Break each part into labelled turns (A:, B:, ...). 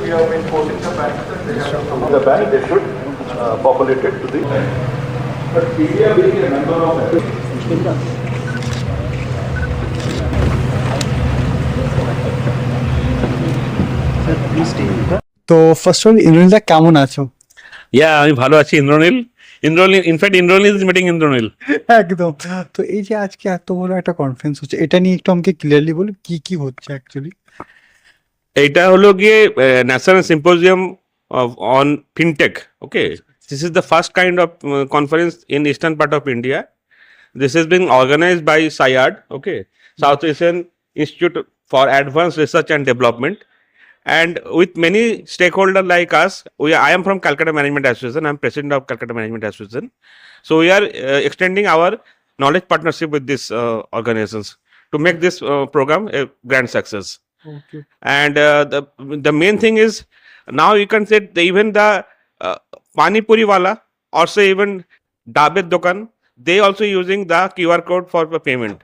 A: We have been quoting the bank that they have to come the bank, they should populate it to the. But India being a member of
B: তো first of all ইন্দ্রনীলদা কেমন আছো?
C: আমি ভালো আছি। Indranil in fact Indranil is meeting Indranil.
B: একদম। তো এই যে আজকে এত বড় একটা কনফারেন্স হচ্ছে, এটা নিয়ে একটু আমাকে ক্লিয়ারলি বলুন কি কি হচ্ছে অ্যাকচুয়ালি।
C: এইটা হলো গিয়ে national symposium on fintech. Okay, this is the first kind of conference in eastern part of India. This is being organized by SIAD, okay, South Asian Institute for Advanced Research and Development, and with many stakeholders like us. I am from Calcutta Management Association. I am president of Calcutta Management Association. So we are extending our knowledge partnership with these organizations to make this program a grand success.
B: Okay.
C: And the main thing is now you can say even the Pani Puri wala, also even Dabet Dokan, they also using the QR code for the payment.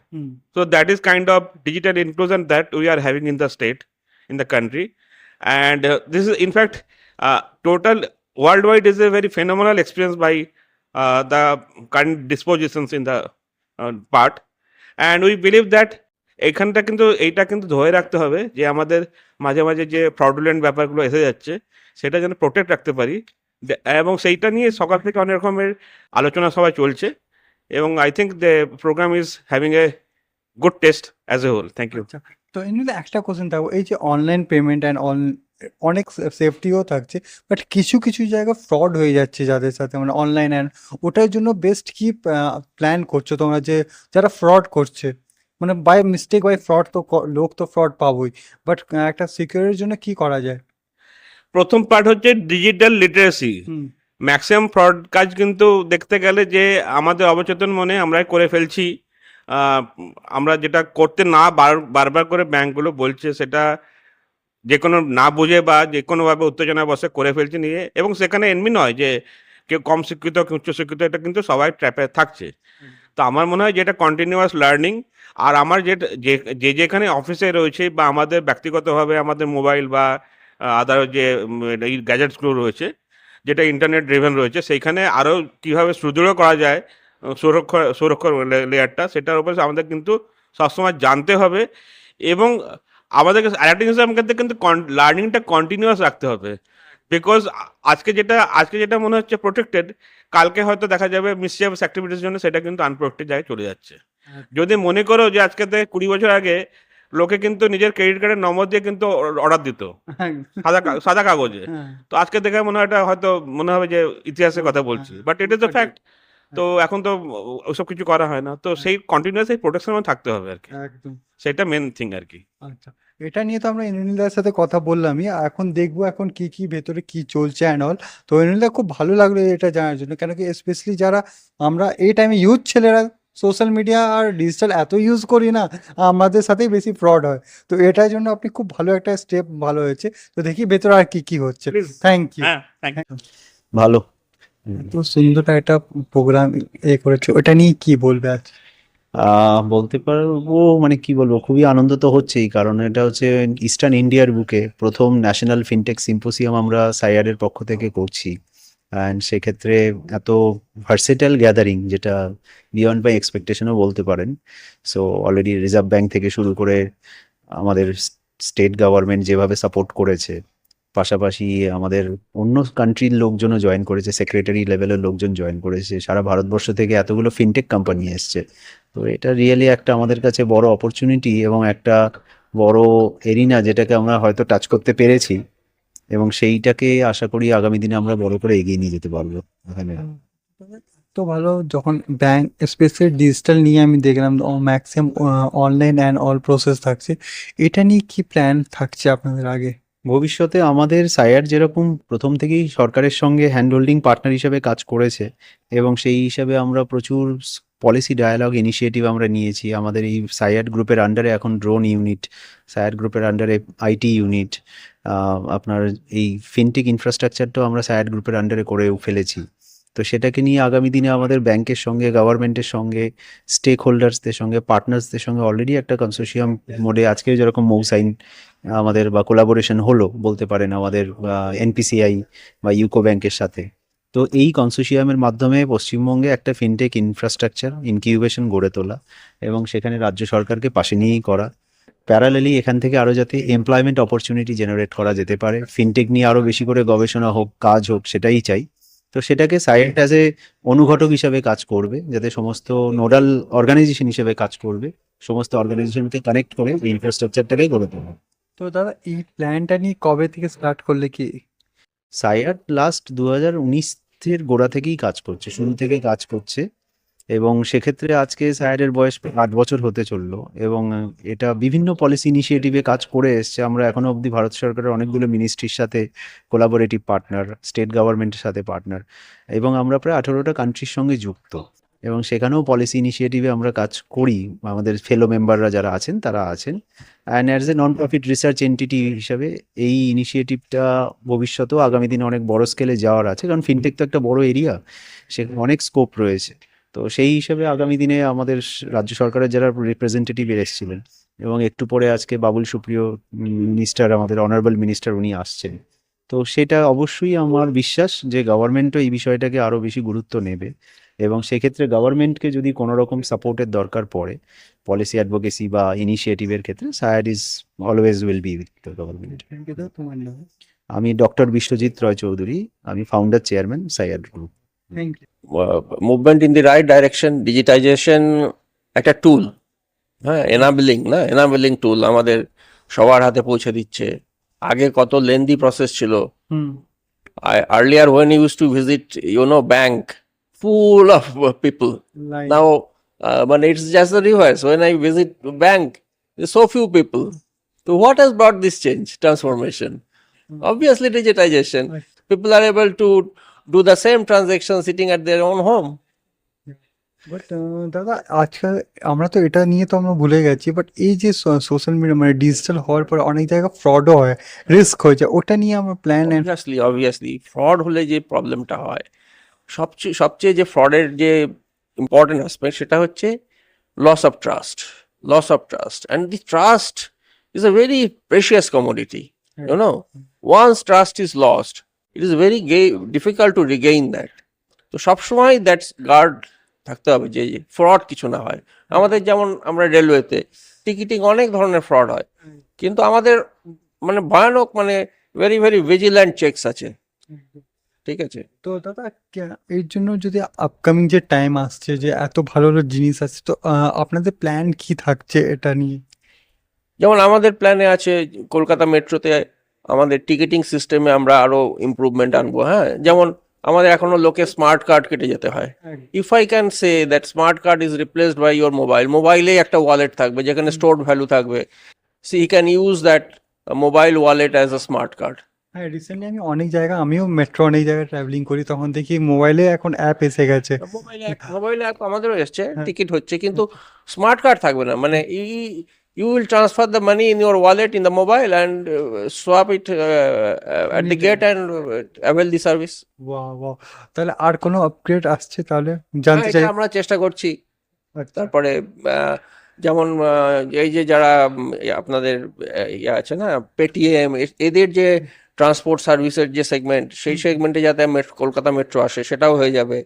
C: So that is kind of digital inclusion that we are having in the state, in the country. And this is in fact total worldwide is a very phenomenal experience by the current dispositions in the part. And we believe that এইখানটা কিন্তু এইটা কিন্তু ধরে রাখতে হবে যে আমাদের মাঝে মাঝে যে ফ্রডুলেন্ট ব্যাপারগুলো এসে যাচ্ছে সেটা যেন প্রোটেক্ট রাখতে পারি, এবং সেইটা নিয়ে সকাল থেকে অনেক রকমের আলোচনা সবাই চলছে, এবং I think the program is having a good test as a whole. Thank you.
B: তো এমনিতে একটা কোশ্চেন থাকবো, এই যে অনলাইন পেমেন্ট অ্যান্ড অনেক সেফটিও থাকছে, বাট কিছু কিছু জায়গায় ফ্রড হয়ে যাচ্ছে যাদের সাথে, মানে অনলাইন অ্যান্ড ওটার জন্য বেস্ট কি প্ল্যান করছো তোমরা, যে যারা ফ্রড করছে, মানে বাই মিস্টেক বাই ফ্রড তো লোক তো ফ্রড পাবোই, বাট একটা সিকিউরিটির জন্য কি করা যায়?
C: প্রথম পার্ট হচ্ছে ডিজিটাল লিটারেসি। ম্যাক্সিমাম ফ্রড কাজ কিন্তু দেখতে গেলে যে আমাদের অবচেতন মনে আমরাই করে ফেলছি। আমরা যেটা করতে না বারবার করে ব্যাঙ্কগুলো বলছে সেটা যে কোনো না বুঝে বা যে কোনোভাবে উত্তেজনা বসে করে ফেলছে নিয়ে, এবং সেখানে এমনি নয় যে কেউ কম শিক্ষিত কেউ উচ্চ শিক্ষিত, এটা কিন্তু সবাই ট্র্যাপে থাকছে। তো আমার মনে হয় যেটা কন্টিনিউয়াস লার্নিং, আর আমার যেখানে অফিসে রয়েছে বা আমাদের ব্যক্তিগতভাবে আমাদের মোবাইল বা আদার যে এই গ্যাজেটসগুলো রয়েছে যেটা ইন্টারনেট ড্রিভেন রয়েছে, সেইখানে আরও কীভাবে সুদৃঢ় করা যায় সুরক্ষার লেয়ারটা, সেটার উপরে আমাদের কিন্তু সবসময় জানতে হবে। এবং আমাদেরকে আরেকটা জিনিস আমাদের কিন্তু লার্নিংটা কন্টিনিউয়াস রাখতে হবে, বিকজ আজকে যেটা মনে হচ্ছে প্রোটেক্টেড, কালকে হয়তো দেখা যাবে মিসচিভিয়াস অ্যাক্টিভিটির জন্য সেটা কিন্তু আনপ্রোটেক্টেড জায়গায় চলে যাচ্ছে। যদি মনে করো যে আজকে থেকে 20 বছর আগে লোকে কিন্তু নিজের ক্রেডিট কার্ডের নম্বর দিয়ে কিন্তু অর্ডার দিত সাদা কাগজে, তো আজকে দেখে মনে হয় এটা হয়তো মনে হবে যে ইতিহাসের কথা বলছি, but it is the fact. তো এখন তো ওসব কিছু করা হয় না, তো সেই কন্টিনিউয়াস এই প্রোটেকশন থাকতে হবে আর কি, সেটা মেন থিং আর কি।
B: আচ্ছা, এটা নিয়ে তো আমরা ইন্দ্রনীলদার সাথে কথা বললামই, এখন দেখবো এখন কি কি ভেতরে কি চলছে অ্যান্ড অল। তো ইন্দ্রনীলদা খুব ভালো লাগলো এটা জানার জন্য, কেন কি স্পেশালি যারা আমরা এই টাইমে ইউথ ছেলেরা সোশ্যাল মিডিয়া আর ডিজিটাল এত ইউজ করি না, আমাদের সাথেই বেশি ফ্রড হয়। তো এটার জন্য আপনি খুব ভালো একটা স্টেপ ভালো হয়েছে। তো দেখি ভেতরে আর কি কি হচ্ছে। Thank you.
D: ভালো,
B: তো সুন্দর একটা প্রোগ্রাম করেছে, ওটা নিয়ে কি বলবে আজ?
D: বলতে পারবো, মানে কি বলবো, খুবই আনন্দ তো হচ্ছেই, কারণ এটা হচ্ছে ইস্টার্ন ইন্ডিয়ার বুকে প্রথম ন্যাশনাল ফিনটেক সিম্পোসিয়াম আমরা সাইয়ারের পক্ষ থেকে করছি। অ্যান্ড সেক্ষেত্রে এত ভার্সেটাইল গ্যাদারিং, যেটা বিয়ন্ড বাই এক্সপেকটেশনও বলতে পারেন। সো অলরেডি রিজার্ভ ব্যাঙ্ক থেকে শুরু করে আমাদের স্টেট গভর্নমেন্ট যেভাবে সাপোর্ট করেছে, পাশাপাশি আমাদের অন্য কান্ট্রির লোকজনও জয়েন করেছে, সেক্রেটারি লেভেলের লোকজন জয়েন করেছে, সারা ভারতবর্ষ থেকে এতগুলো ফিনটেক কোম্পানি এসছে। তো এটা রিয়েলি একটা আমাদের কাছে বড় অপরচুনিটি এবং একটা বড় এরিনা যেটাকে আমরা হয়তো টাচ করতে পেরেছি, এবং সেইটাকে আশা করি আগামী দিনে আমরা বড় করে এগিয়ে নিয়ে যেতে পারবো এখানে।
B: তো ভালো, যখন ব্যাংক স্পেশালি ডিজিটাল নিয়ে আমি দেখলাম maximum online and all process থাকছে, এটা নিয়ে কি প্ল্যান থাকছে আপনাদের আগে
D: ভবিষ্যতে? আমাদের সায়ার যেরকম প্রথম থেকেই সরকারের সঙ্গে হ্যান্ড হোল্ডিং পার্টনার হিসেবে কাজ করেছে, এবং সেই হিসাবে আমরা প্রচুর পলিসি ডায়ালগ ইনিশিয়েটিভ আমরা নিয়েছি। আমাদের এই সায়ার গ্রুপের আন্ডারে এখন ড্রোন ইউনিট, সায়ার গ্রুপের আন্ডারে আইটি ইউনিট, আপনার এই ফিনটেক ইনফ্রাস্ট্রাকচারটাও আমরা সায়ার গ্রুপের আন্ডারে করেও ফেলেছি। তো সেটাকে নিয়ে আগামী দিনে আমাদের ব্যাংকের সঙ্গে, গভর্নমেন্টের সঙ্গে, স্টেক হোল্ডার্সদের সঙ্গে, পার্টনার্সদের সঙ্গে অলরেডি একটা কনসোর্শিয়াম মোডে আজকে যেরকম মৌসাইন আমাদের বা কোলাবোরেশন হলো বলতে পারেন আমাদের এনপিসিআই বা ইউকো ব্যাংকের সাথে। তো এই কনসোর্শিয়ামের মাধ্যমে পশ্চিমবঙ্গে একটা ফিনটেক ইনফ্রাস্ট্রাকচার ইনকিউবেশন গড়ে তোলা এবং সেখানে রাজ্য সরকারকে পাশে নিয়েই করা। প্যারালেলি এখান থেকে আরও যাতে এমপ্লয়মেন্ট অপরচুনিটি জেনারেট করা যেতে পারে, ফিনটেক নিয়ে আরও বেশি করে গবেষণা হোক, কাজ হোক, সেটাই চাই। তো সেটাকে সাইট অ্যাজ এ অনুঘটক হিসাবে কাজ করবে, যাতে সমস্ত নোডাল অর্গানাইজেশন হিসেবে কাজ করবে, সমস্ত অর্গানাইজেশনকে কানেক্ট করে এই ইনফ্রাস্ট্রাকচারটাকে গড়ে তোলা।
B: তো দাদা এই প্ল্যানটা নিয়ে কবে থেকে স্টার্ট করলে কি?
D: সাইয়াট লাস্ট 2019-এর গোড়া থেকেই কাজ করছে, শুরু থেকে কাজ করছে, এবং সেক্ষেত্রে আজকে সাইয়াটের বয়স 8 বছর হতে চললো, এবং এটা বিভিন্ন পলিসি ইনিশিয়েটিভে কাজ করে এসছে। আমরা এখনো অবধি ভারত সরকারের অনেকগুলো মিনিস্ট্রির সাথে কোলাবোরেটিভ পার্টনার, স্টেট গভর্নমেন্টের সাথে পার্টনার, এবং আমরা প্রায় 18টা কান্ট্রির সঙ্গে যুক্ত, এবং সেখানেও পলিসি ইনিশিয়েটিভে আমরা কাজ করি। আমাদের ফেলো মেম্বাররা যারা আছেন তারা আছেন, and as a non profit research entity হিসাবে এই ইনিশিয়েটিভটা ভবিষ্যতেও আগামী দিনে অনেক বড় স্কেলে যাওয়ার আছে, কারণ ফিনটেক তো একটা বড় এরিয়া, সেখানে অনেক স্কোপ রয়েছে। তো সেই হিসাবে আগামী দিনে আমাদের রাজ্য সরকারের যারা রিপ্রেজেন্টেটিভ এসেছিলেন, এবং একটু পরে আজকে বাবুল সুপ্রিয় মিনিস্টার, আমাদের অনারেবল মিনিস্টার, উনি আসছেন। তো সেটা অবশ্যই আমার বিশ্বাস যে গভর্নমেন্টও এই বিষয়টাকে আরও বেশি গুরুত্ব নেবে, এবং সেক্ষেত্রে গভর্নমেন্টকে যদি কোনো রকম সাপোর্টের দরকার পড়ে পলিসি অ্যাডভোকেসি বা ইনিশিয়েটিভের ক্ষেত্রে, সায়াড is always will be with the government.
B: Thank you দাদা, তোমার নাম?
D: আমি ডক্টর বিশ্বজিৎ রয় চৌধুরী, আমি ফাউন্ডার চেয়ারম্যান সায়াড group.
B: Thank you.
E: Movement in the right direction, digitization একটা টুল, হ্যাঁ, এনাবেলিং টুল আমাদের সবার হাতে পৌঁছে দিচ্ছে। আগে কত লেন্দি প্রসেস ছিল। Earlier when you used to visit, bank full of people.
B: Like,
E: Now, but it's just the reverse. When I visit bank, there's so few people. So what has brought this change, transformation? Obviously digitization. People are able to do the same transaction sitting at their own home.
B: But দাদা আজকাল আমরা তো এটা নিয়ে তো আমরা ভুলে গেছি, বাট এই যে সোশ্যাল মিডিয়া মানে ডিজিটাল হওয়ার পর অনেক জায়গায় ফ্রডও হয়, রিস্ক হয়ে যায়, ওটা নিয়ে আমরা প্ল্যান
E: Obviously ফ্রড হলে যে প্রবলেমটা হয়, সবচেয়ে যে ফ্রডের যে ইম্পর্টেন্ট অ্যাসপেক্ট, সেটা হচ্ছে loss of trust, and the trust is a very precious commodity. Once trust is lost, it is very difficult to regain that. তো সবসময় দ্যাটস গার্ড থাকতে হবে যে ফ্রড কিছু না হয়। আমাদের যেমন আমরা রেলওয়েতে টিকিটিং অনেক ধরনের ফ্রড হয়, কিন্তু আমাদের মানে ভয়ানক ভেরি ভেরি ভিজিল্যান্ট চেকস আছে, ঠিক আছে।
B: তো দাদা এর জন্য যদি আপকামিং যে টাইম আসছে, যে এত ভালো ভালো জিনিস আসছে, তো আপনাদের প্ল্যান কি থাকছে এটা নিয়ে?
E: যেমন আমাদের প্ল্যানে আছে কলকাতা মেট্রোতে আমাদের টিকিটিং সিস্টেমে আমরা আরো ইমপ্রুভমেন্ট আনবো। হ্যাঁ, যেমন আমাদের এখনো লোকে স্মার্ট কার্ড কেটে যেতে হয়। If I can say that smart card is replaced by your মোবাইলে একটা ওয়ালেট থাকবে যেখানে স্টোরড ভ্যালু থাকবে, so you can use that mobile wallet as a smart card.
B: হ্যাঁ, রিসেন্টলি আমি আমিও মেট্রো অনেক জায়গায় ট্রাভেলিং করি, তখন দেখি মোবাইলে এখন অ্যাপ এসে গেছে।
E: মোবাইলে আমাদেরও এসছে, টিকিট হচ্ছে, কিন্তু স্মার্ট কার্ড থাকবে না। you will transfer the money in your wallet in the mobile and swap it at the gate and avail the service.
B: Wow, তাহলে আর কোনো আপগ্রেড আসছে তাহলে জানতে চাই।
E: আমরা চেষ্টা করছি।
B: আচ্ছা।
E: তারপরে যেমন এই যে যারা আপনাদের আছে না পেটিএম, এদের যে ট্রান্সপোর্ট সার্ভিসের যে সেগমেন্ট, সেই সেগমেন্টে যাতে কলকাতা মেট্রো আসে সেটাও হয়ে যাবে।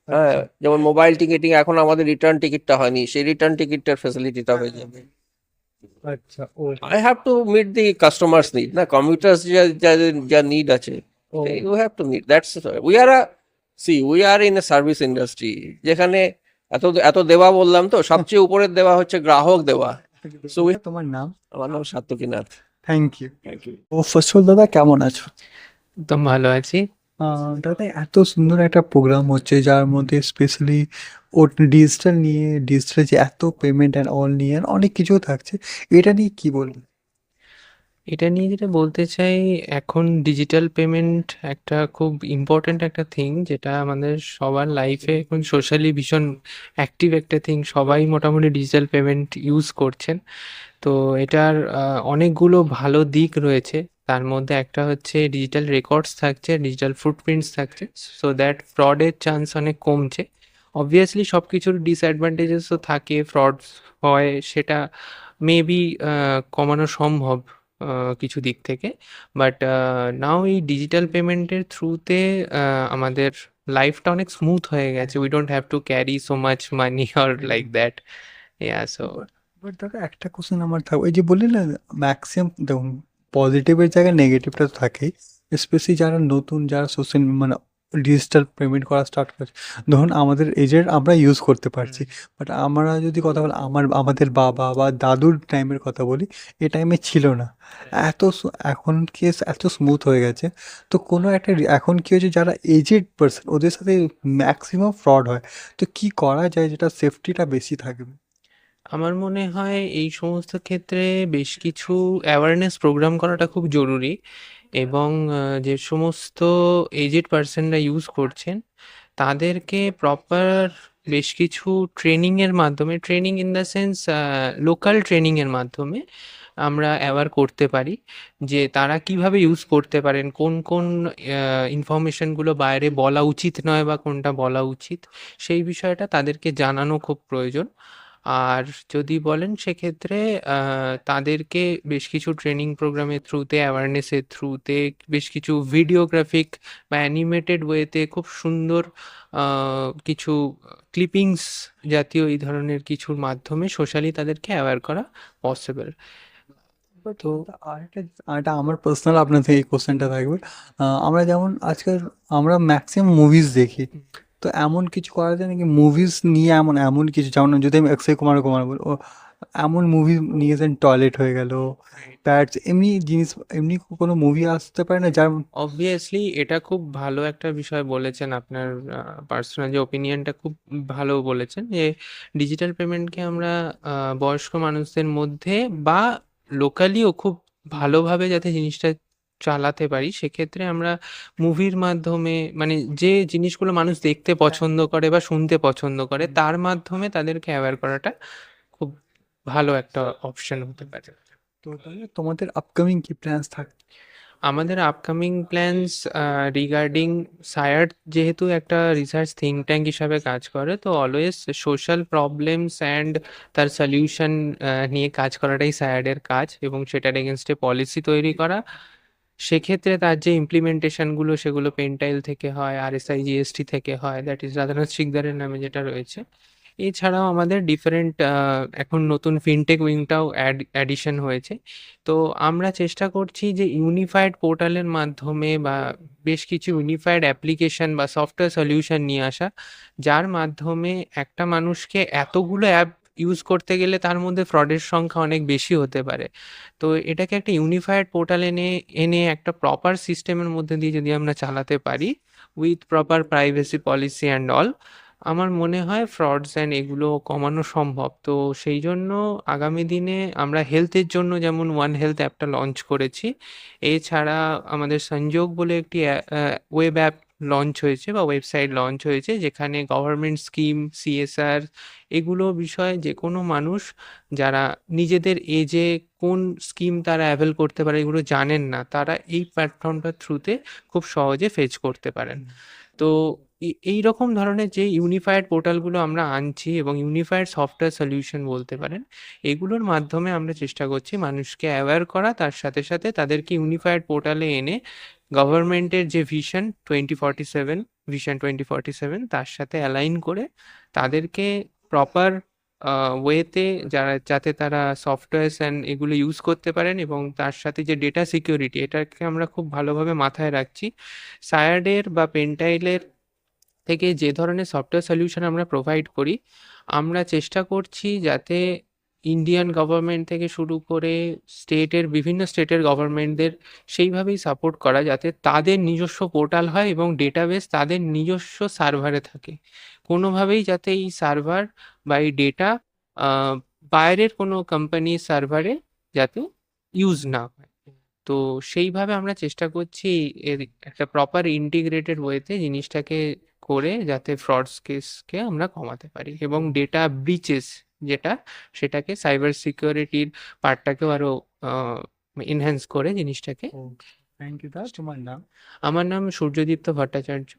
E: হ্যাঁ, যেমন মোবাইল টিকিটিং এখন আমাদের রিটার্ন টিকিটটা হয়নি, সেই রিটার্ন টিকিটটার ফ্যাসিলিটিটা হয়ে যাবে।
B: আচ্ছা, ও
E: I have to meet the customers' need. না, commuters যা need আছে, you have to meet. We are in a service industry যেখানে এত দেওয়া বললাম, তো সবচেয়ে উপরের দেওয়া হচ্ছে গ্রাহক দেওয়া। So
B: তোমার নাম?
E: আমার নাম Satyakinath.
B: Thank you.
E: Thank you.
B: ও ফসল দাদা, কেমন আছো?
F: একদম ভালো আছি।
B: দাদা এত সুন্দর একটা প্রোগ্রাম হচ্ছে, যার মধ্যে স্পেশালি ও ডিজিটাল যে এত পেমেন্ট অ্যান্ড অল নিয়ে অনেক কিছু থাকছে, এটা নিয়ে কি বলবেন?
F: এটা নিয়ে যেটা বলতে চাই, এখন ডিজিটাল পেমেন্ট একটা খুব ইম্পর্ট্যান্ট একটা থিং, যেটা আমাদের সবার লাইফে এখন সোশ্যালি ভীষণ অ্যাক্টিভ একটা থিং। সবাই মোটামুটি ডিজিটাল পেমেন্ট ইউজ করছেন। তো এটার অনেকগুলো ভালো দিক রয়েছে, তার মধ্যে একটা হচ্ছে ডিজিটাল রেকর্ডস থাকছে, ডিজিটাল ফুটপ্রিন্টস থাকছে, সো দ্যাট ফ্রডের চান্স অনেক কমছে। অবভিয়াসলি সব কিছুর ডিসঅ্যাডভান্টেজেসও থাকে, ফ্রড হয়, সেটা মেবি কমানো সম্ভব কিছু দিক থেকে। বাট নাও এই ডিজিটাল পেমেন্টের থ্রুতে আমাদের লাইফটা অনেক স্মুথ হয়ে গেছে। We don't have to carry so much money or like that. Yeah, so
B: but দাদা একটা কোশ্চেন আমার থাকবে, ওই যে বললেন না ম্যাক্সিমাম দেখুন পজিটিভের জায়গায় নেগেটিভটা তো থাকেই, স্পেশালি যারা নতুন, যারা সোশ্যাল মানে ডিজিটাল পেমেন্ট করা স্টার্ট করছে, ধরুন আমাদের এজের আমরা ইউজ করতে পারছি, বাট আমরা যদি কথা বলি আমাদের বাবা বা দাদুর টাইমের কথা বলি, এ টাইমে ছিল না এখন কেস এত স্মুথ হয়ে গেছে। তো কোনো একটা এখন কি হয়েছে, যারা এজেড পার্সন ওদের সাথে ম্যাক্সিমাম ফ্রড হয়, তো কি করা যায় যেটা সেফটিটা বেশি থাকবে?
F: আমার মনে হয় এই সমস্ত ক্ষেত্রে বেশ কিছু অ্যাওয়ারনেস প্রোগ্রাম করাটা খুব জরুরি, এবং যে সমস্ত এজেড পার্সনরা ইউজ করছেন তাদেরকে প্রপার বেশ কিছু ট্রেনিংয়ের মাধ্যমে, training in the sense local ট্রেনিংয়ের মাধ্যমে আমরা অ্যাওয়ার করতে পারি যে তারা কিভাবে ইউজ করতে পারেন, কোন কোন ইনফরমেশনগুলো বাইরে বলা উচিত নয় বা কোনটা বলা উচিত, সেই বিষয়টা তাদেরকে জানানো খুব প্রয়োজন। আর যদি বলেন সেক্ষেত্রে তাদেরকে বেশ কিছু ট্রেনিং প্রোগ্রামের থ্রুতে, অ্যাওয়ারনেসের থ্রুতে, বেশ কিছু ভিডিওগ্রাফিক বা অ্যানিমেটেড ওয়েতে খুব সুন্দর কিছু ক্লিপিংস জাতীয় এই ধরনের কিছুর মাধ্যমে সোশ্যালি তাদেরকে অ্যাওয়্যার করা পসিবল।
B: তো আরেকটা আরেকটা আমার পার্সোনাল আপনার থেকে এই কোশ্চেনটা থাকবে, আমরা যেমন আজকাল আমরা ম্যাক্সিমাম মুভিজ দেখি, তো এমন কিছু করা যায় নাকি মুভিজ নিয়ে, এমন এমন কিছু, যেমন যদি আমি অক্ষয় কুমার কুমার বলি, ও এমন মুভি নিয়েছেন, টয়লেট হয়ে গেল, প্যাডস, এমনি জিনিস, এমনি কোনো মুভি আসতে পারে না যার
F: অবভিয়াসলি এটা খুব ভালো একটা বিষয় বলেছেন, আপনার পার্সোনাল যে ওপিনিয়নটা খুব ভালো বলেছেন, যে ডিজিটাল পেমেন্টকে আমরা বয়স্ক মানুষদের মধ্যে বা লোকালিও খুব ভালোভাবে যাতে জিনিসটা চালাতে পারি, সেক্ষেত্রে আমরা মুভির মাধ্যমে, মানে যে জিনিসগুলো মানুষ দেখতে পছন্দ করে বা শুনতে পছন্দ করে, তার মাধ্যমে তাদেরকে অ্যাওয়্যার করাটা খুব ভালো একটা অপশন হতে পারে।
B: তো তাহলে তোমাদের আপকামিং কি প্ল্যান্স থাকে?
F: আমাদের আপকামিং প্ল্যানস রিগার্ডিং সায়ার্ড, যেহেতু একটা রিসার্চ থিঙ্ক ট্যাঙ্ক হিসাবে কাজ করে, তো অলওয়েজ সোশ্যাল প্রবলেমস অ্যান্ড তার সলিউশন নিয়ে কাজ করাটাই সায়ার্ডের কাজ, এবং সেটার এগেনস্টে পলিসি তৈরি করা। সেক্ষেত্রে তার যে ইমপ্লিমেন্টেশনগুলো সেগুলো পেন্টাইল থেকে হয়, আরএসআই জিএসটি থেকে হয়, দ্যাট ইজ রাধানাথ শিকদারের নামে যেটা রয়েছে। এছাড়াও আমাদের ডিফারেন্ট এখন নতুন ফিনটেক উইংটাও অ্যাডিশন হয়েছে। তো আমরা চেষ্টা করছি যে ইউনিফাইড পোর্টালের মাধ্যমে বা বেশ কিছু ইউনিফাইড অ্যাপ্লিকেশন বা সফটওয়্যার সলিউশন নিয়ে আসা, যার মাধ্যমে একটা মানুষকে এতগুলো অ্যাপ ইউজ করতে গেলে তার মধ্যে ফ্রডের সংখ্যা অনেক বেশি হতে পারে। তো এটাকে একটা ইউনিফাইড পোর্টাল এনে একটা প্রপার সিস্টেমের মধ্যে দিয়ে যদি আমরা চালাতে পারি, with proper privacy policy and all, আমার মনে হয় ফ্রডস অ্যান্ড এগুলো কমানো সম্ভব। তো সেই জন্য আগামী দিনে আমরা হেলথের জন্য যেমন ওয়ান হেলথ অ্যাপটা লঞ্চ করেছি, এছাড়া আমাদের সংযোগ বলে একটি ওয়েব অ্যাপ লঞ্চ হয়েছে বা ওয়েবসাইট লঞ্চ হয়েছে, যেখানে গভর্নমেন্ট স্কিম, সিএসআর, এগুলো বিষয়ে যে কোনো মানুষ যারা নিজেদের এজে কোন স্কিম তারা অ্যাভেল করতে পারে এগুলো জানেন না, তারা এই প্ল্যাটফর্মটার থ্রুতে খুব সহজে ফেচ করতে পারেন। তো এই রকম ধরনের যে ইউনিফাইড পোর্টালগুলো আমরা আনছি এবং ইউনিফাইড সফটওয়্যার সলিউশন বলতে পারেন, এগুলোর মাধ্যমে আমরা চেষ্টা করছি মানুষকে অ্যাওয়্যার করা, তার সাথে সাথে তাদেরকে ইউনিফাইড পোর্টালে এনে গভর্নমেন্টের যে ভিশন 2047 তার সাথে অ্যালাইন করে তাদেরকে প্রপার ওয়েতে যাতে তারা সফটওয়্যারস অ্যান্ড এগুলো ইউজ করতে পারেন, এবং তার সাথে যে ডেটা সিকিউরিটি, এটাকে আমরা খুব ভালোভাবে মাথায় রাখছি। সায়ার্ডের বা পেন্টাইলের থেকে যে ধরনের সফটওয়্যার সলিউশন আমরা প্রোভাইড করি, আমরা চেষ্টা করছি যাতে ইন্ডিয়ান গভর্নমেন্ট থেকে শুরু করে বিভিন্ন স্টেটের গভর্নমেন্টদের সেইভাবেই সাপোর্ট করা, যাতে তাদের নিজস্ব পোর্টাল হয় এবং ডেটাবেস তাদের নিজস্ব সার্ভারে থাকে। কোনোভাবেই যাতে এই সার্ভার বা এই ডেটা বাইরের কোনো কোম্পানির সার্ভারে যাতে ইউজ না হয়। তো সেইভাবে আমরা চেষ্টা করছি এর একটা প্রপার ইন্টিগ্রেটেড ওয়েতে জিনিসটাকে করে, যাতে ফ্রডস কেসকে আমরা কমাতে পারি এবং ডেটা ব্রিচেস যেটা, সেটাকে সাইবার সিকিউরিটির পার্টটাকেও আরও এনহ্যান্স করে জিনিসটাকে।
B: থ্যাংক ইউ দা, তোমার নাম?
F: আমার নাম সূর্যদীপ্ত ভট্টাচার্য।